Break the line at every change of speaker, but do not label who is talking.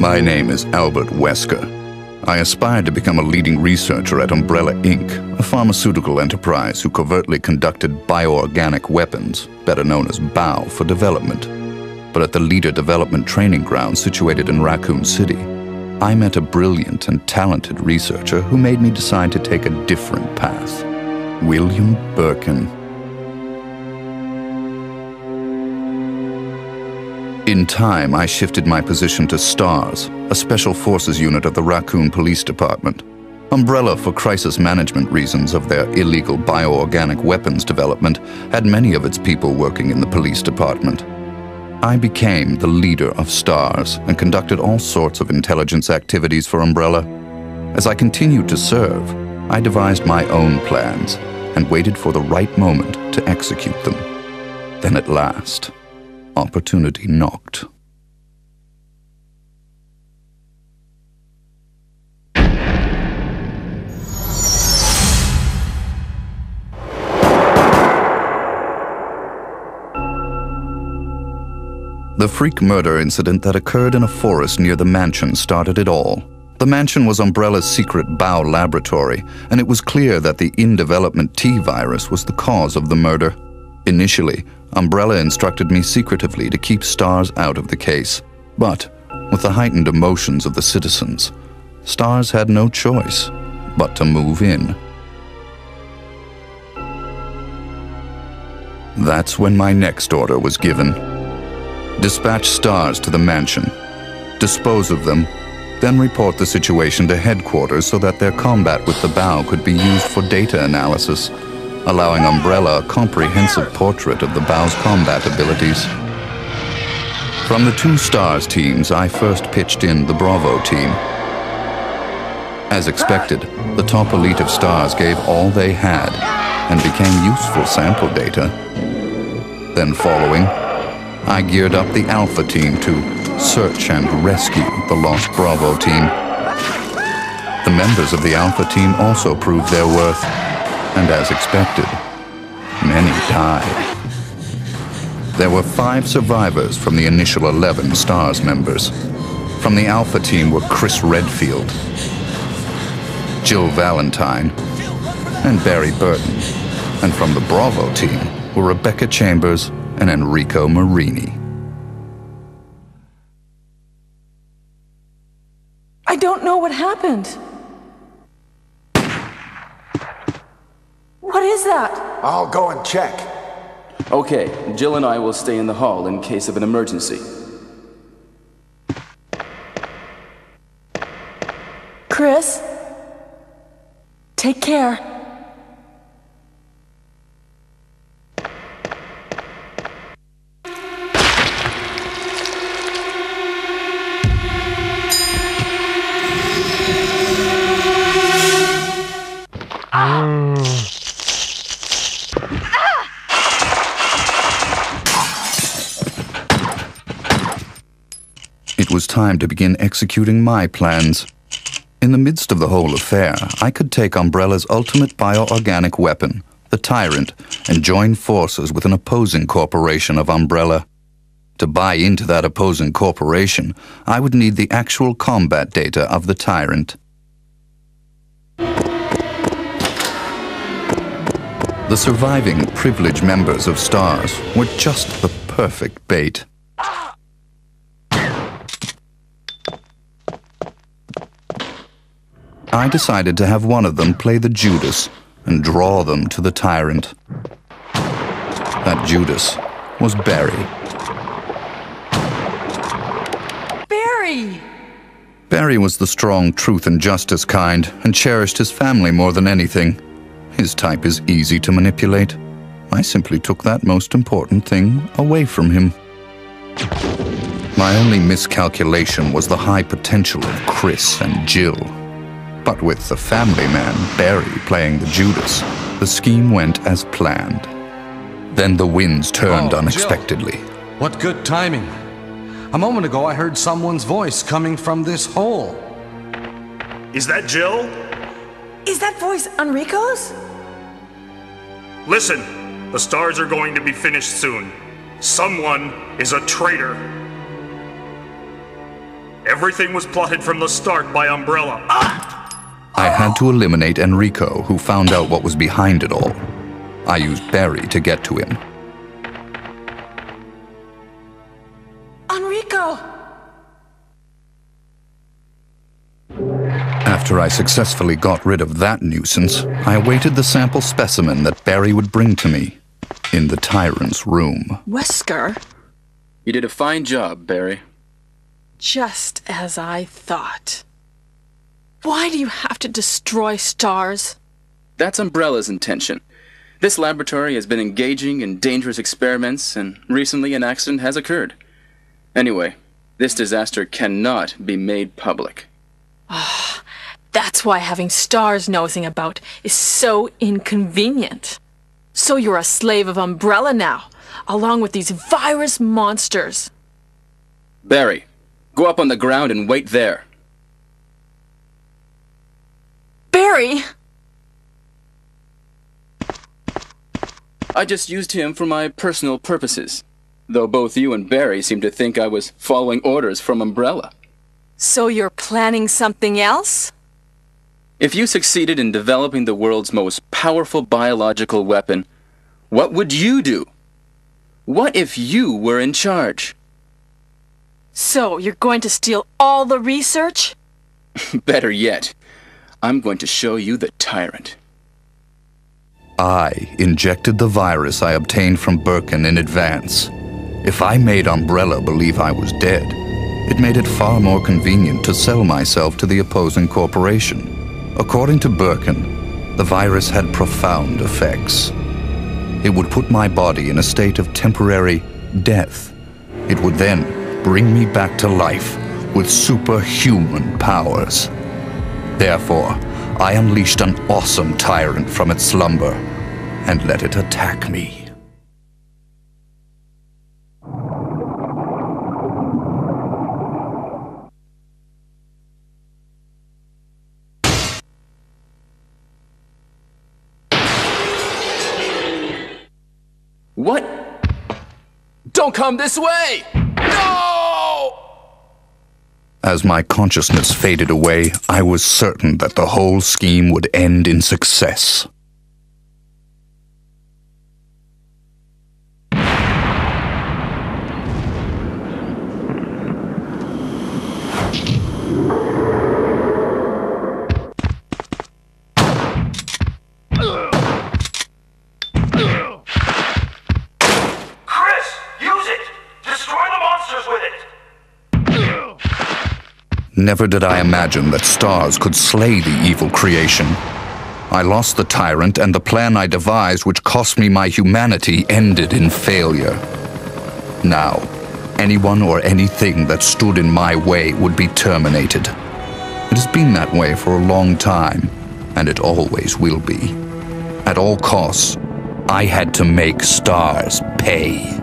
My name is Albert Wesker. I aspired to become a leading researcher at Umbrella Inc., a pharmaceutical enterprise who covertly conducted bioorganic weapons, better known as BOW, for development. But at the Leader Development Training Ground situated in Raccoon City, I met a brilliant and talented researcher who made me decide to take a different path. William Birkin. In time, I shifted my position to STARS, a special forces unit of the Raccoon Police Department. Umbrella, for crisis management reasons of their illegal bioorganic weapons development, had many of its people working in the police department. I became the leader of STARS and conducted all sorts of intelligence activities for Umbrella. As I continued to serve, I devised my own plans and waited for the right moment to execute them. Then at last, opportunity knocked. The freak murder incident that occurred in a forest near the mansion started it all. The mansion was Umbrella's secret BOW laboratory, and it was clear that the in-development T virus was the cause of the murder. Initially, Umbrella instructed me secretively to keep STARS out of the case. But, with the heightened emotions of the citizens, STARS had no choice but to move in. That's when my next order was given. Dispatch STARS to the mansion, dispose of them, then report the situation to headquarters so that their combat with the BOW could be used for data analysis, allowing Umbrella a comprehensive portrait of the BOW's combat abilities. From the two STARS teams, I first pitched in the Bravo team. As expected, the top elite of STARS gave all they had and became useful sample data. Then following, I geared up the Alpha team to search and rescue the lost Bravo team. The members of the Alpha team also proved their worth, and as expected, many died. There were 5 survivors from the initial 11 STARS members. From the Alpha team were Chris Redfield, Jill Valentine, and Barry Burton. And from the Bravo team were Rebecca Chambers and Enrico Marini.
I don't know what happened. What is that?
I'll go and check.
Okay, Jill and I will stay in the hall in case of an emergency.
Chris, take care.
It was time to begin executing my plans. In the midst of the whole affair, I could take Umbrella's ultimate bioorganic weapon, the Tyrant, and join forces with an opposing corporation of Umbrella. To buy into that opposing corporation, I would need the actual combat data of the Tyrant. The surviving privileged members of STARS were just the perfect bait. I decided to have one of them play the Judas and draw them to the Tyrant. That Judas was Barry.
Barry!
Barry was the strong truth and justice kind and cherished his family more than anything. His type is easy to manipulate. I simply took that most important thing away from him. My only miscalculation was the high potential of Chris and Jill. But with the family man, Barry, playing the Judas, the scheme went as planned. Then the winds turned unexpectedly.
Jill. What good timing. A moment ago I heard someone's voice coming from this hole.
Is that Jill?
Is that voice Enrico's?
Listen, the stars are going to be finished soon. Someone is a traitor. Everything was plotted from the start by Umbrella.
I had to eliminate Enrico, who found out what was behind it all. I used Barry to get to him.
Enrico!
After I successfully got rid of that nuisance, I awaited the sample specimen that Barry would bring to me in the Tyrant's room.
Wesker?
You did a fine job, Barry.
Just as I thought. Why do you have to destroy stars?
That's Umbrella's intention. This laboratory has been engaging in dangerous experiments, and recently an accident has occurred. Anyway, this disaster cannot be made public.
That's why having stars nosing about is so inconvenient. So you're a slave of Umbrella now, along with these virus monsters.
Barry, go up on the ground and wait there.
Barry!
I just used him for my personal purposes, though both you and Barry seem to think I was following orders from Umbrella.
So you're planning something else?
If you succeeded in developing the world's most powerful biological weapon, what would you do? What if you were in charge?
So you're going to steal all the research?
Better yet, I'm going to show you the Tyrant.
I injected the virus I obtained from Birkin in advance. If I made Umbrella believe I was dead, it made it far more convenient to sell myself to the opposing corporation. According to Birkin, the virus had profound effects. It would put my body in a state of temporary death. It would then bring me back to life with superhuman powers. Therefore, I unleashed an awesome tyrant from its slumber and let it attack me.
What? Don't come this way! No!
As my consciousness faded away, I was certain that the whole scheme would end in success. Never did I imagine that stars could slay the evil creation. I lost the tyrant, and the plan I devised, which cost me my humanity, ended in failure. Now, anyone or anything that stood in my way would be terminated. It has been that way for a long time, and it always will be. At all costs, I had to make stars pay.